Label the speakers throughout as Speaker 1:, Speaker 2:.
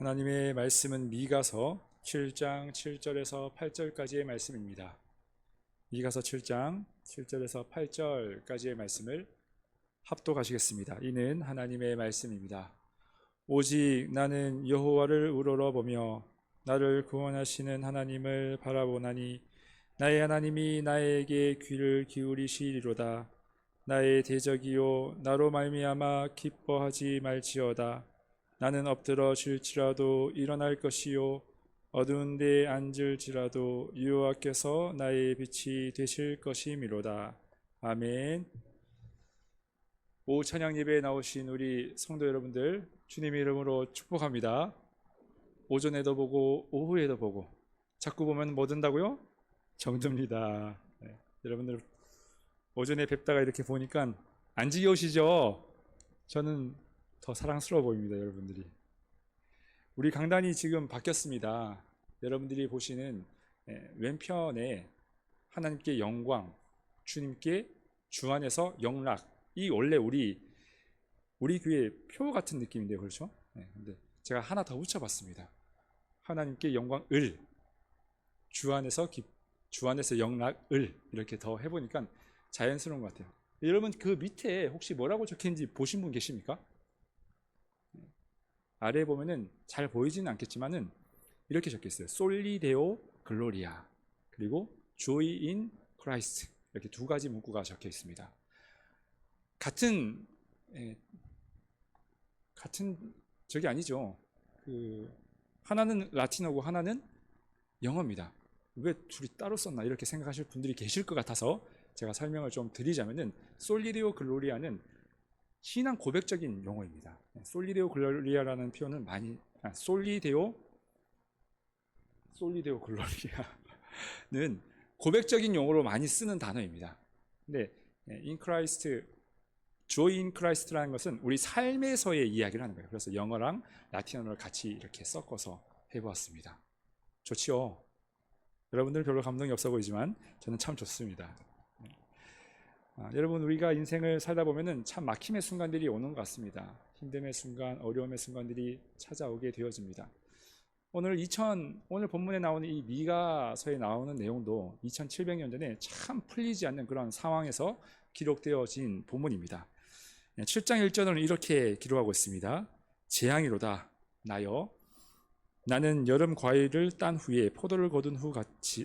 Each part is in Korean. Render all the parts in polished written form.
Speaker 1: 하나님의 말씀은 미가서 7장 7절에서 8절까지의 말씀입니다. 미가서 7장 7절에서 8절까지의 말씀을 합독하시겠습니다. 이는 하나님의 말씀입니다. 오직 나는 여호와를 우러러보며 나를 구원하시는 하나님을 바라보나니 나의 하나님이 나에게 귀를 기울이시리로다. 나의 대적이요 나로 말미암아 기뻐하지 말지어다. 나는 엎드러질지라도 일어날 것이요 어두운 데에 앉을지라도 여호와께서 나의 빛이 되실 것이미로다. 아멘. 오후 찬양 예배에 나오신 우리 성도 여러분들 주님의 이름으로 축복합니다. 오전에도 보고 오후에도 보고 자꾸 보면 뭐 든다고요? 정듭니다. 네. 여러분들 오전에 뵙다가 이렇게 보니까 안 지겨우시죠? 저는 더 사랑스러워 보입니다. 여러분들이. 우리 강단이 지금 바뀌었습니다. 여러분들이 보시는 왼편에 하나님께 영광, 주님께 주 안에서 영락, 이 원래 우리 교회 표 같은 느낌인데 그렇죠? 근데 제가 하나 더 붙여봤습니다. 하나님께 영광을, 주 안에서 영락을 이렇게 더 해보니까 자연스러운 것 같아요. 여러분 그 밑에 혹시 뭐라고 적혀있는지 보신 분 계십니까? 아래에 보면은 잘 보이지는 않겠지만은 이렇게 적혀 있어요. 솔리 데오 글로리아 그리고 조이 인 크라이스트 이렇게 두 가지 문구가 적혀 있습니다. 같은 적이 아니죠. 하나는 라틴어고 하나는 영어입니다. 왜 둘이 따로 썼나 이렇게 생각하실 분들이 계실 것 같아서 제가 설명을 좀 드리자면은 솔리 데오 글로리아는 신앙 고백적인 용어입니다. 솔리데오 글로리아라는 표현은 솔리데오 글로리아는 고백적인 용어로 많이 쓰는 단어입니다. 근데 in Christ, joy in Christ라는 것은 우리 삶에서의 이야기를 하는 거예요. 그래서 영어랑 라틴어를 같이 이렇게 섞어서 해보았습니다. 좋지요? 여러분들은 별로 감동이 없어 보이지만 저는 참 좋습니다. 여러분 우리가 인생을 살다 보면은 참 막힘의 순간들이 오는 것 같습니다. 힘듦의 순간, 어려움의 순간들이 찾아오게 되어집니다. 오늘 본문에 나오는 이 미가서에 나오는 내용도 2700년 전에 참 풀리지 않는 그런 상황에서 기록되어진 본문입니다. 7장 1절은 이렇게 기록하고 있습니다. 재앙이로다 나여 나는 여름 과일을 딴 후에 포도를 거둔 후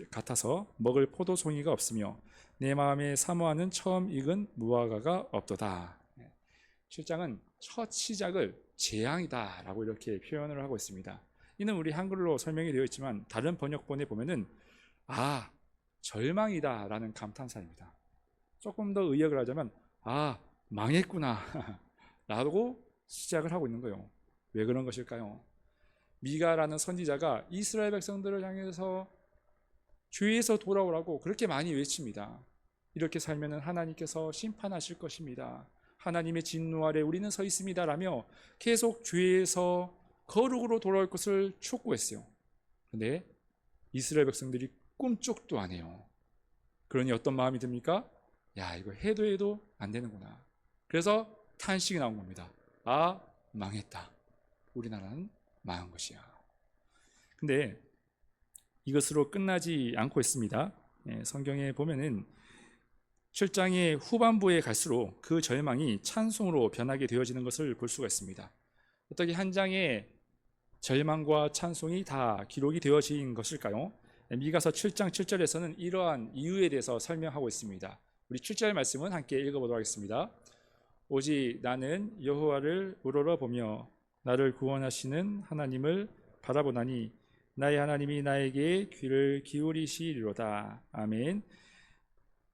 Speaker 1: 같아서 먹을 포도송이가 없으며 내 마음에 사모하는 처음 익은 무화과가 없도다. 7장은 첫 시작을 재앙이다 라고 이렇게 표현을 하고 있습니다. 이는 우리 한글로 설명이 되어 있지만 다른 번역본에 보면은 절망이다 라는 감탄사입니다. 조금 더 의역을 하자면 망했구나 라고 시작을 하고 있는 거예요. 왜 그런 것일까요? 미가라는 선지자가 이스라엘 백성들을 향해서 죄에서 돌아오라고 그렇게 많이 외칩니다. 이렇게 살면 하나님께서 심판하실 것입니다. 하나님의 진노 아래 우리는 서 있습니다 라며 계속 죄에서 거룩으로 돌아올 것을 촉구했어요. 그런데 이스라엘 백성들이 꿈쩍도 안 해요. 그러니 어떤 마음이 듭니까? 이거 해도 안 되는구나. 그래서 탄식이 나온 겁니다. 망했다. 우리나라는 망한 것이야. 근데 이것으로 끝나지 않고 있습니다. 성경에 보면은 7장의 후반부에 갈수록 그 절망이 찬송으로 변하게 되어지는 것을 볼 수가 있습니다. 어떻게 한 장의 절망과 찬송이 다 기록이 되어진 것일까요? 미가서 7장 7절에서는 이러한 이유에 대해서 설명하고 있습니다. 우리 7절 말씀은 함께 읽어보도록 하겠습니다. 오직 나는 여호와를 우러러보며 나를 구원하시는 하나님을 바라보나니 나의 하나님이 나에게 귀를 기울이시리로다. 아멘.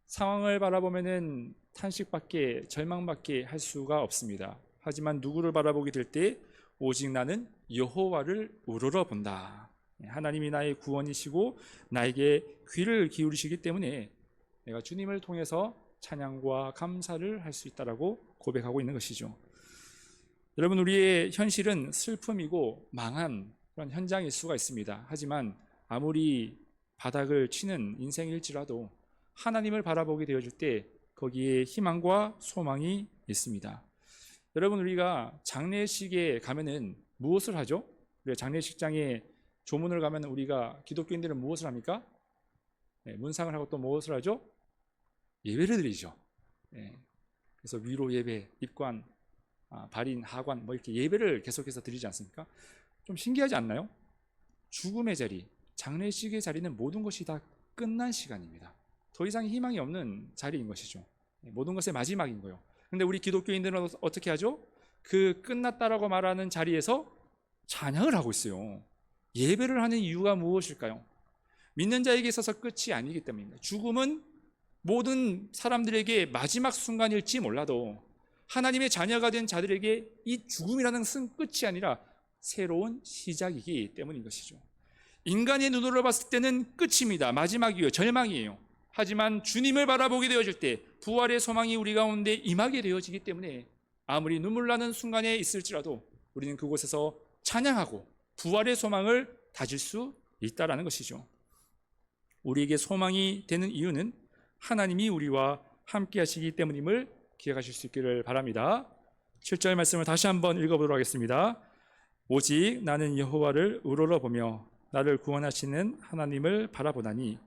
Speaker 1: 상황을 바라보면은 탄식밖에 절망밖에 할 수가 없습니다. 하지만 누구를 바라보게 될 때 오직 나는 여호와를 우러러본다. 하나님이 나의 구원이시고 나에게 귀를 기울이시기 때문에 내가 주님을 통해서 찬양과 감사를 할 수 있다라고 고백하고 있는 것이죠. 여러분 우리의 현실은 슬픔이고 망한 그런 현장일 수가 있습니다. 하지만 아무리 바닥을 치는 인생일지라도 하나님을 바라보게 되어질 때 거기에 희망과 소망이 있습니다. 여러분 우리가 장례식에 가면은 무엇을 하죠? 우리가 장례식장에 조문을 가면 우리가 기독교인들은 무엇을 합니까? 문상을 하고 또 무엇을 하죠? 예배를 드리죠. 그래서 위로 예배, 입관, 발인, 하관 뭐 이렇게 예배를 계속해서 드리지 않습니까? 좀 신기하지 않나요? 죽음의 자리, 장례식의 자리는 모든 것이 다 끝난 시간입니다. 더 이상 희망이 없는 자리인 것이죠. 모든 것의 마지막인 거예요. 근데 우리 기독교인들은 어떻게 하죠? 그 끝났다라고 말하는 자리에서 찬양을 하고 있어요. 예배를 하는 이유가 무엇일까요? 믿는 자에게 있어서 끝이 아니기 때문입니다. 죽음은 모든 사람들에게 마지막 순간일지 몰라도 하나님의 자녀가 된 자들에게 이 죽음이라는 끝이 아니라 새로운 시작이기 때문인 것이죠. 인간의 눈으로 봤을 때는 끝입니다. 마지막이에요. 절망이에요. 하지만 주님을 바라보게 되어질 때 부활의 소망이 우리 가운데 임하게 되어지기 때문에 아무리 눈물 나는 순간에 있을지라도 우리는 그곳에서 찬양하고 부활의 소망을 다질 수 있다라는 것이죠. 우리에게 소망이 되는 이유는 하나님이 우리와 함께 하시기 때문임을 기억하실 수 있기를 바랍니다. 7절 말씀을 다시 한번 읽어보도록 하겠습니다. 오직 나는 여호와를 우러러보며 나를 구원하시는 하나님을 바라보나니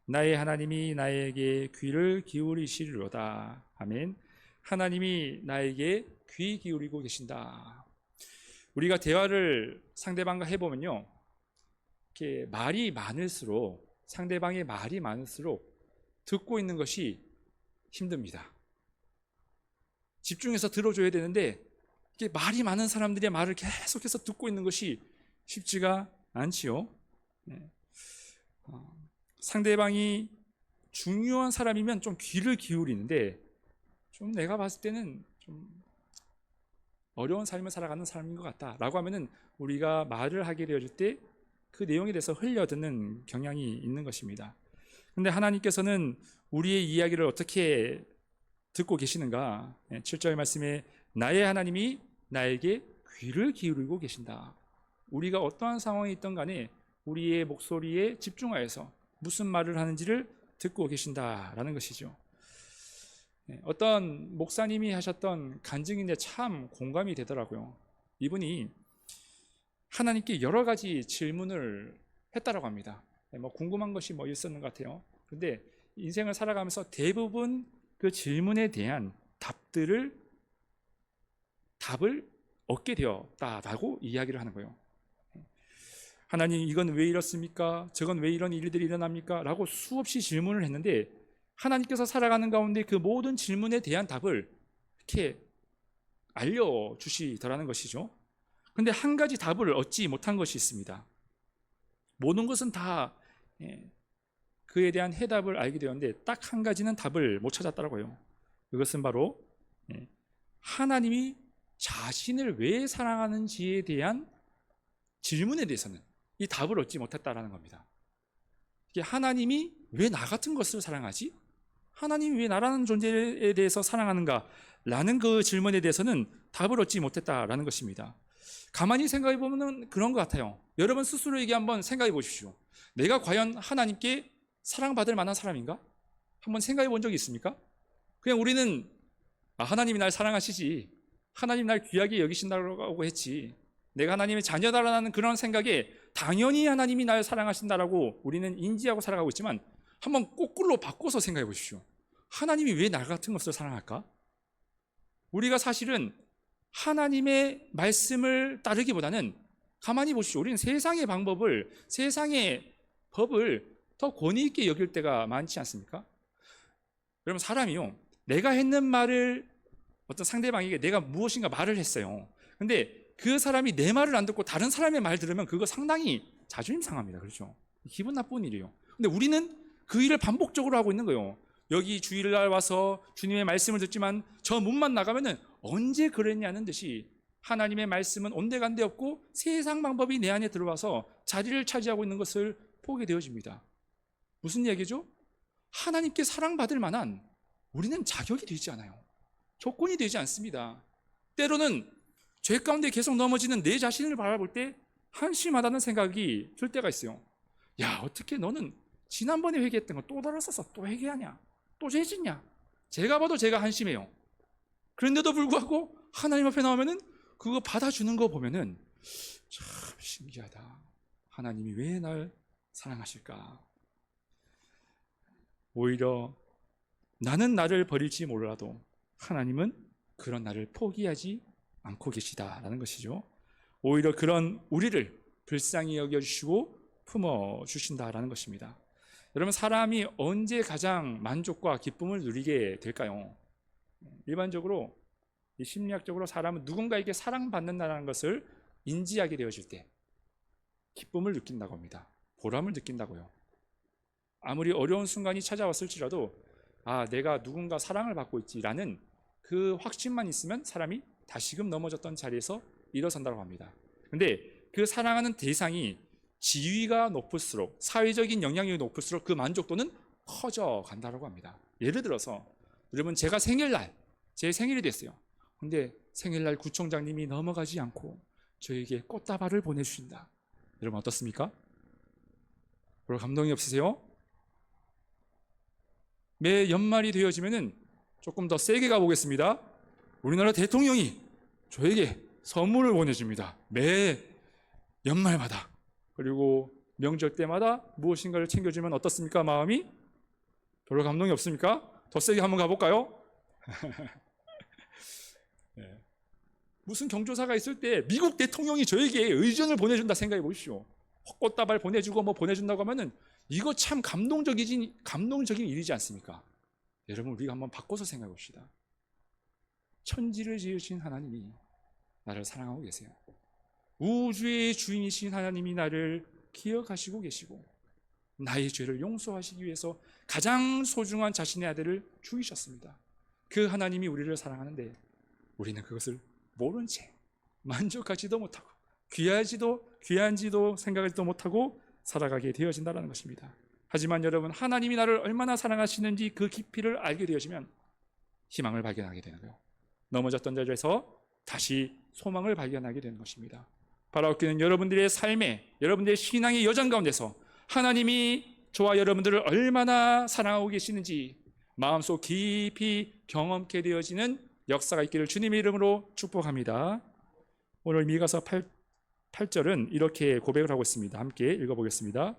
Speaker 1: 나의 하나님이 나에게 귀를 기울이시리로다. 아멘. 하나님이 나에게 귀 기울이고 계신다. 우리가 대화를 상대방과 해보면요, 이렇게 말이 많을수록, 상대방의 말이 많을수록 듣고 있는 것이 힘듭니다. 집중해서 들어줘야 되는데 이렇게 말이 많은 사람들의 말을 계속해서 듣고 있는 것이 쉽지가 않지요. 상대방이 중요한 사람이면 좀 귀를 기울이는데 좀 내가 봤을 때는 좀 어려운 삶을 살아가는 사람인 것 같다라고 하면은 우리가 말을 하게 되어질 때 그 내용에 대해서 흘려듣는 경향이 있는 것입니다. 근데 하나님께서는 우리의 이야기를 어떻게 듣고 계시는가? 7절 말씀에 나의 하나님이 나에게 귀를 기울이고 계신다. 우리가 어떠한 상황에 있던 간에 우리의 목소리에 집중하여서 무슨 말을 하는지를 듣고 계신다라는 것이죠. 어떤 목사님이 하셨던 간증인데 참 공감이 되더라고요. 이분이 하나님께 여러 가지 질문을 했다라고 합니다. 뭐 궁금한 것이 뭐 있었는 것 같아요. 그런데 인생을 살아가면서 대부분 그 질문에 대한 답을 얻게 되었다라고 이야기를 하는 거예요. 하나님, 이건 왜 이렇습니까? 저건 왜 이런 일들이 일어납니까? 라고 수없이 질문을 했는데 하나님께서 살아가는 가운데 그 모든 질문에 대한 답을 이렇게 알려주시더라는 것이죠. 그런데 한 가지 답을 얻지 못한 것이 있습니다. 모든 것은 다 그에 대한 해답을 알게 되었는데 딱 한 가지는 답을 못 찾았더라고요. 그것은 바로 하나님이 자신을 왜 사랑하는지에 대한 질문에 대해서는 이 답을 얻지 못했다라는 겁니다. 이게 하나님이 왜 나 같은 것을 사랑하지? 하나님이 왜 나라는 존재에 대해서 사랑하는가? 라는 그 질문에 대해서는 답을 얻지 못했다라는 것입니다. 가만히 생각해 보면 그런 것 같아요. 여러분 스스로에게 한번 생각해 보십시오. 내가 과연 하나님께 사랑받을 만한 사람인가? 한번 생각해 본 적이 있습니까? 그냥 우리는 하나님이 날 사랑하시지, 하나님 날 귀하게 여기신다고 했지, 내가 하나님의 자녀다라는 그런 생각에 당연히 하나님이 날 사랑하신다라고 우리는 인지하고 살아가고 있지만 한번 거꾸로 바꿔서 생각해 보십시오. 하나님이 왜 나 같은 것을 사랑할까? 우리가 사실은 하나님의 말씀을 따르기보다는 가만히 보십시오. 우리는 세상의 방법을, 세상의 법을 더 권위 있게 여길 때가 많지 않습니까? 여러분, 사람이요, 내가 했는 말을 어떤 상대방에게 내가 무엇인가 말을 했어요. 근데 그 사람이 내 말을 안 듣고 다른 사람의 말 들으면 그거 상당히 자존심 상합니다. 그렇죠? 기분 나쁜 일이에요. 근데 우리는 그 일을 반복적으로 하고 있는 거예요. 여기 주일날 와서 주님의 말씀을 듣지만 저 문만 나가면은 언제 그랬냐는 듯이 하나님의 말씀은 온데간데 없고 세상 방법이 내 안에 들어와서 자리를 차지하고 있는 것을 보게 되어집니다. 무슨 얘기죠? 하나님께 사랑받을 만한 우리는 자격이 되지 않아요. 조건이 되지 않습니다. 때로는 죄 가운데 계속 넘어지는 내 자신을 바라볼 때 한심하다는 생각이 들 때가 있어요. 야, 어떻게 너는 지난번에 회개했던 거 또 돌아서서 또 회개하냐? 또 죄 짓냐? 제가 봐도 제가 한심해요. 그런데도 불구하고 하나님 앞에 나오면은 그거 받아주는 거 보면은 참 신기하다. 하나님이 왜 날 사랑하실까? 오히려 나는 나를 버릴지 몰라도 하나님은 그런 나를 포기하지 않고 계시다라는 것이죠. 오히려 그런 우리를 불쌍히 여겨주시고 품어주신다라는 것입니다. 여러분, 사람이 언제 가장 만족과 기쁨을 누리게 될까요? 일반적으로 심리학적으로 사람은 누군가에게 사랑받는다는 것을 인지하게 되어질 때 기쁨을 느낀다고 합니다. 보람을 느낀다고요. 아무리 어려운 순간이 찾아왔을지라도 내가 누군가 사랑을 받고 있지라는 그 확신만 있으면 사람이 다시금 넘어졌던 자리에서 일어선다고 합니다. 근데 그 사랑하는 대상이 지위가 높을수록, 사회적인 영향력이 높을수록 그 만족도는 커져 간다고 합니다. 예를 들어서 여러분, 제가 제 생일이 됐어요. 근데 생일날 구청장님이 넘어가지 않고 저에게 꽃다발을 보내주신다. 여러분 어떻습니까? 별로 감동이 없으세요? 매 연말이 되어지면은 조금 더 세게 가보겠습니다. 우리나라 대통령이 저에게 선물을 보내줍니다. 매 연말마다. 그리고 명절 때마다 무엇인가를 챙겨주면 어떻습니까? 마음이? 별로 감동이 없습니까? 더 세게 한번 가볼까요? 네. 무슨 경조사가 있을 때 미국 대통령이 저에게 의전을 보내준다 생각해 보십시오. 꽃다발 보내주고 뭐 보내준다고 하면은 이거 참 감동적인 일이지 않습니까? 여러분, 우리가 한번 바꿔서 생각해 봅시다. 천지를 지으신 하나님이 나를 사랑하고 계세요. 우주의 주인이신 하나님이 나를 기억하시고 계시고 나의 죄를 용서하시기 위해서 가장 소중한 자신의 아들을 죽이셨습니다. 그 하나님이 우리를 사랑하는데 우리는 그것을 모른 채 만족하지도 못하고 귀한지도 생각하지도 못하고 살아가게 되어진다는 것입니다. 하지만 여러분, 하나님이 나를 얼마나 사랑하시는지 그 깊이를 알게 되어지면 희망을 발견하게 되는 거예요. 넘어졌던 자리에서 다시 소망을 발견하게 되는 것입니다. 바라옵기는 여러분들의 삶에, 여러분들의 신앙의 여정 가운데서 하나님이 저와 여러분들을 얼마나 사랑하고 계시는지 마음속 깊이 경험케 되어지는 역사가 있기를 주님의 이름으로 축복합니다. 오늘 미가서 8절은 이렇게 고백을 하고 있습니다. 함께 읽어보겠습니다.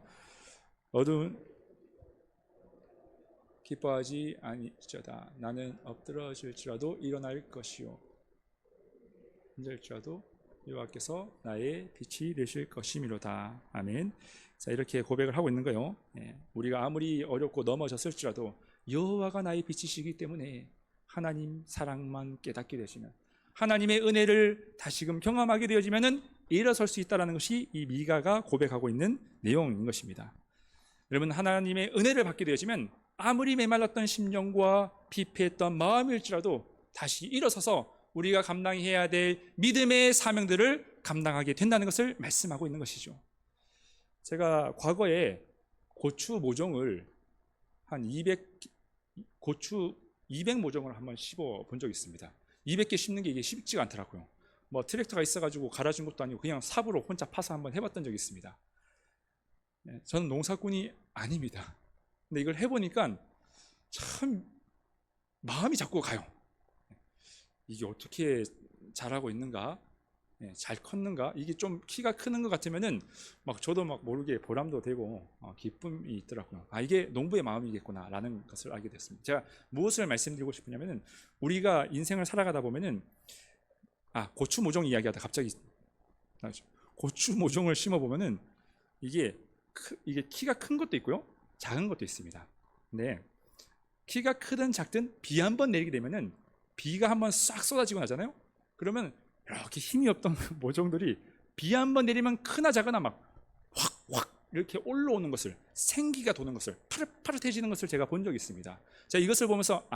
Speaker 1: 기뻐하지 아니하리로다. 나는 엎드러질지라도 일어날 것이요 힘들지라도 여호와께서 나의 빛이 되실 것이미로다. 아멘. 자, 이렇게 고백을 하고 있는 거예요. 우리가 아무리 어렵고 넘어졌을지라도 여호와가 나의 빛이시기 때문에 하나님 사랑만 깨닫게 되시면, 하나님의 은혜를 다시금 경험하게 되어지면은 일어설 수 있다는 것이 이 미가가 고백하고 있는 내용인 것입니다. 여러분, 하나님의 은혜를 받게 되어지면 아무리 메말랐던 심령과 피폐했던 마음일지라도 다시 일어서서 우리가 감당해야 될 믿음의 사명들을 감당하게 된다는 것을 말씀하고 있는 것이죠. 제가 과거에 고추 모종을 고추 200모종을 한번 심어 본 적이 있습니다. 200개 심는 게 이게 쉽지가 않더라고요. 뭐 트랙터가 있어가지고 갈아준 것도 아니고 그냥 삽으로 혼자 파서 한번 해봤던 적이 있습니다. 저는 농사꾼이 아닙니다. 근데 이걸 해보니까 참 마음이 자꾸 가요. 이게 어떻게 자라고 있는가? 잘 컸는가? 이게 좀 키가 크는 것 같으면은 막 저도 막 모르게 보람도 되고 기쁨이 있더라고요. 이게 농부의 마음이겠구나라는 것을 알게 됐습니다. 제가 무엇을 말씀드리고 싶으냐면은 우리가 인생을 살아가다 보면은 고추 모종 이야기하다 갑자기 고추 모종을 심어 보면은 이게 키가 큰 것도 있고요, 작은 것도 있습니다. 근데 키가 크든 작든 비 한번 내리게 되면은 비가 한번 싹 쏟아지고 나잖아요. 그러면 이렇게 힘이 없던 모종들이 비 한번 내리면 크나 작으나 막 확 이렇게 올라오는 것을, 생기가 도는 것을, 파릇파릇해지는 것을 제가 본 적이 있습니다. 자, 이것을 보면서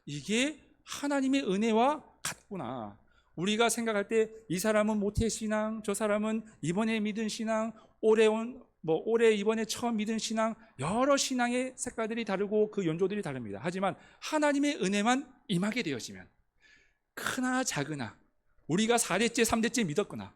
Speaker 1: 이게 하나님의 은혜와 같구나. 우리가 생각할 때 이 사람은 모태신앙, 저 사람은 이번에 믿은 신앙, 올해 이번에 처음 믿은 신앙, 여러 신앙의 색깔들이 다르고 그 연조들이 다릅니다. 하지만 하나님의 은혜만 임하게 되어지면 크나 작으나, 우리가 4대째 3대째 믿었거나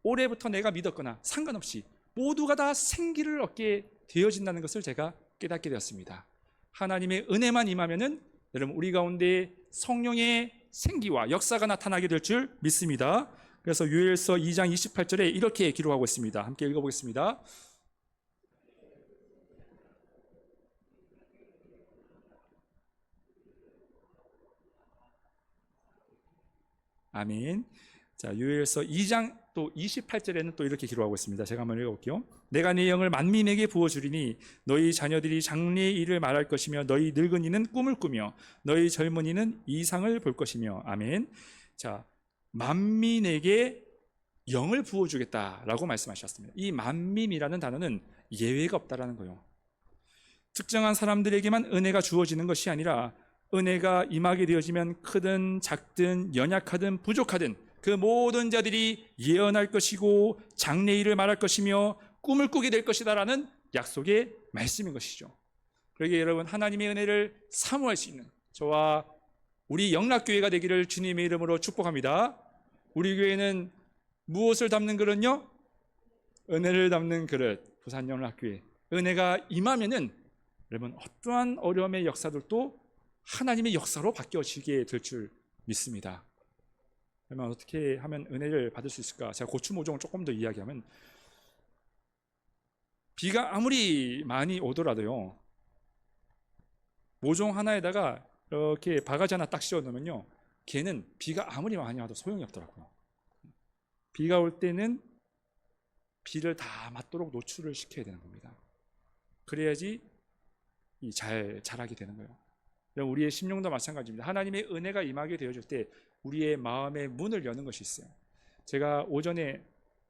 Speaker 1: 올해부터 내가 믿었거나 상관없이 모두가 다 생기를 얻게 되어진다는 것을 제가 깨닫게 되었습니다. 하나님의 은혜만 임하면은 여러분, 우리 가운데 성령의 생기와 역사가 나타나게 될 줄 믿습니다. 그래서 요엘서 2장 28절에 이렇게 기록하고 있습니다. 함께 읽어보겠습니다. 아멘. 자, 요엘서 2장 또 28절에는 또 이렇게 기록하고 있습니다. 제가 한번 읽어볼게요. 내가 내 영을 만민에게 부어주리니 너희 자녀들이 장래의 일을 말할 것이며 너희 늙은이는 꿈을 꾸며 너희 젊은이는 이상을 볼 것이며. 아멘. 자, 만민에게 영을 부어주겠다라고 말씀하셨습니다. 이 만민이라는 단어는 예외가 없다라는 거예요. 특정한 사람들에게만 은혜가 주어지는 것이 아니라 은혜가 임하게 되어지면 크든 작든 연약하든 부족하든 그 모든 자들이 예언할 것이고 장래일을 말할 것이며 꿈을 꾸게 될 것이다라는 약속의 말씀인 것이죠. 그러기에 여러분, 하나님의 은혜를 사모할 수 있는 저와 우리 영락교회가 되기를 주님의 이름으로 축복합니다. 우리 교회는 무엇을 담는 그릇요? 은혜를 담는 그릇. 부산 영락교회, 은혜가 임하면은 여러분, 어떠한 어려움의 역사들도 하나님의 역사로 바뀌어지게 될 줄 믿습니다. 그러면 어떻게 하면 은혜를 받을 수 있을까? 제가 고추 모종을 조금 더 이야기하면, 비가 아무리 많이 오더라도요, 모종 하나에다가 이렇게 바가지 하나 딱 씌워 놓으면요, 걔는 비가 아무리 많이 와도 소용이 없더라고요. 비가 올 때는 비를 다 맞도록 노출을 시켜야 되는 겁니다. 그래야지 잘 자라게 되는 거예요. 우리의 심령도 마찬가지입니다. 하나님의 은혜가 임하게 되어질 때 우리의 마음의 문을 여는 것이 있어요. 제가 오전에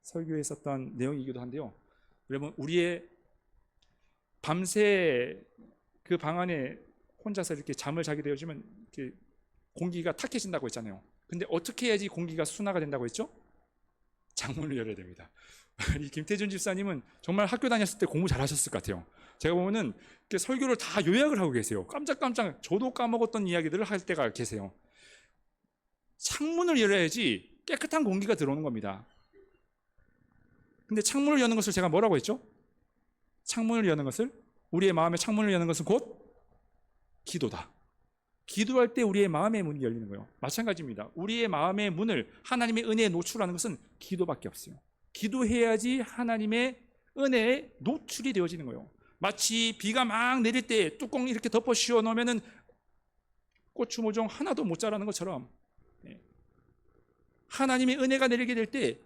Speaker 1: 설교에 있었던 내용이기도 한데요, 여러분, 우리의 밤새 그 방 안에 혼자서 이렇게 잠을 자게 되어지면 이렇게 공기가 탁해진다고 했잖아요. 근데 어떻게 해야지 공기가 순화가 된다고 했죠? 창문을 열어야 됩니다. 이 김태준 집사님은 정말 학교 다녔을 때 공부 잘하셨을 것 같아요. 제가 보면은 이렇게 설교를 다 요약을 하고 계세요. 깜짝깜짝 저도 까먹었던 이야기들을 할 때가 계세요. 창문을 열어야지 깨끗한 공기가 들어오는 겁니다. 근데 창문을 여는 것을 제가 뭐라고 했죠? 창문을 여는 것을, 우리의 마음의 창문을 여는 것은 곧 기도다. 기도할 때 우리의 마음의 문이 열리는 거예요. 마찬가지입니다. 우리의 마음의 문을 하나님의 은혜에 노출하는 것은 기도밖에 없어요. 기도해야지 하나님의 은혜에 노출이 되어지는 거예요. 마치 비가 막 내릴 때 뚜껑 이렇게 덮어 씌워 놓으면은 고추 모종 하나도 못 자라는 것처럼, 하나님의 은혜가 내리게 될 때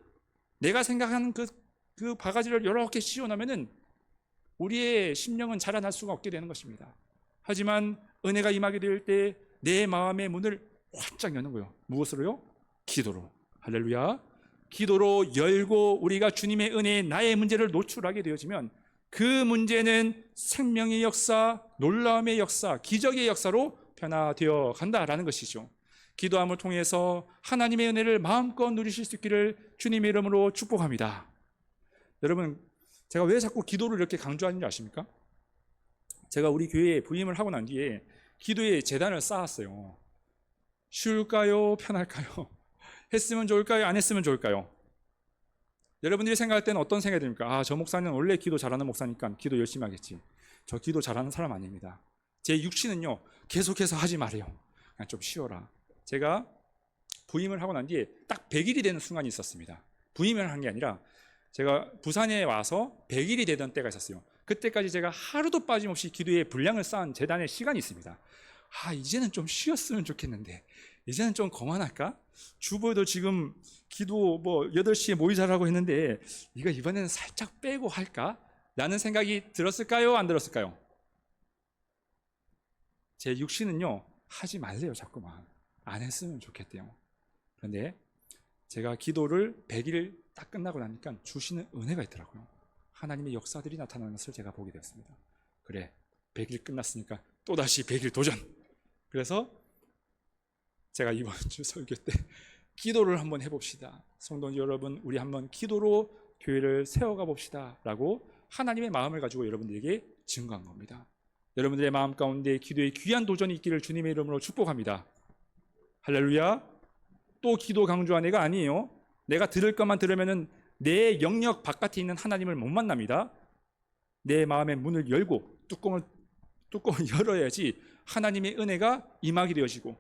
Speaker 1: 내가 생각하는 그 바가지를 여러 개 씌워 놓으면은 우리의 심령은 자라날 수가 없게 되는 것입니다. 하지만 은혜가 임하게 될 때 내 마음의 문을 활짝 여는 거예요. 무엇으로요? 기도로. 할렐루야. 기도로 열고 우리가 주님의 은혜에 나의 문제를 노출하게 되어지면 그 문제는 생명의 역사, 놀라움의 역사, 기적의 역사로 변화되어 간다라는 것이죠. 기도함을 통해서 하나님의 은혜를 마음껏 누리실 수 있기를 주님의 이름으로 축복합니다. 여러분, 제가 왜 자꾸 기도를 이렇게 강조하는지 아십니까? 제가 우리 교회에 부임을 하고 난 뒤에 기도의 재단을 쌓았어요. 쉬울까요? 편할까요? 했으면 좋을까요? 안 했으면 좋을까요? 여러분들이 생각할 때는 어떤 생각이 듭니까? 아, 저 목사는 원래 기도 잘하는 목사니까 기도 열심히 하겠지. 저 기도 잘하는 사람 아닙니다. 제 육신은요, 계속해서 하지 말아요. 그냥 좀 쉬어라. 제가 부임을 하고 난 뒤에 딱 100일이 되는 순간이 있었습니다. 부임을 한 게 아니라 제가 부산에 와서 100일이 되던 때가 있었어요. 그때까지 제가 하루도 빠짐없이 기도에 분량을 쌓은 재단의 시간이 있습니다. 아, 이제는 좀 쉬었으면 좋겠는데, 이제는 좀 그만할까? 주보에도 지금 기도 8시에 모이자라고 했는데 이거 이번에는 살짝 빼고 할까? 라는 생각이 들었을까요? 안 들었을까요? 제 육신은요, 하지 말래요. 자꾸만 안 했으면 좋겠대요. 그런데 제가 기도를 100일 딱 끝나고 나니까 주시는 은혜가 있더라고요. 하나님의 역사들이 나타나는 것을 제가 보게 되었습니다. 그래, 100일 끝났으니까 또다시 100일 도전. 그래서 제가 이번 주 설교 때 기도를 한번 해봅시다. 성도 여러분, 우리 한번 기도로 교회를 세워가 봅시다 라고 하나님의 마음을 가지고 여러분들에게 증거한 겁니다. 여러분들의 마음 가운데 기도의 귀한 도전이 있기를 주님의 이름으로 축복합니다. 할렐루야. 또 기도 강조한 애가 아니에요. 내가 들을 것만 들으면은 내 영역 바깥에 있는 하나님을 못 만납니다. 내 마음의 문을 열고 뚜껑을 열어야지 하나님의 은혜가 임하게 되어지고,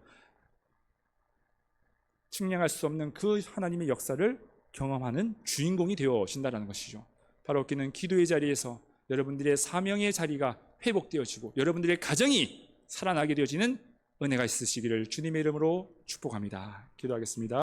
Speaker 1: 측량할 수 없는 그 하나님의 역사를 경험하는 주인공이 되어진다는 것이죠. 바로 그는 기도의 자리에서 여러분들의 사명의 자리가 회복되어지고 여러분들의 가정이 살아나게 되어지는 은혜가 있으시기를 주님의 이름으로 축복합니다. 기도하겠습니다.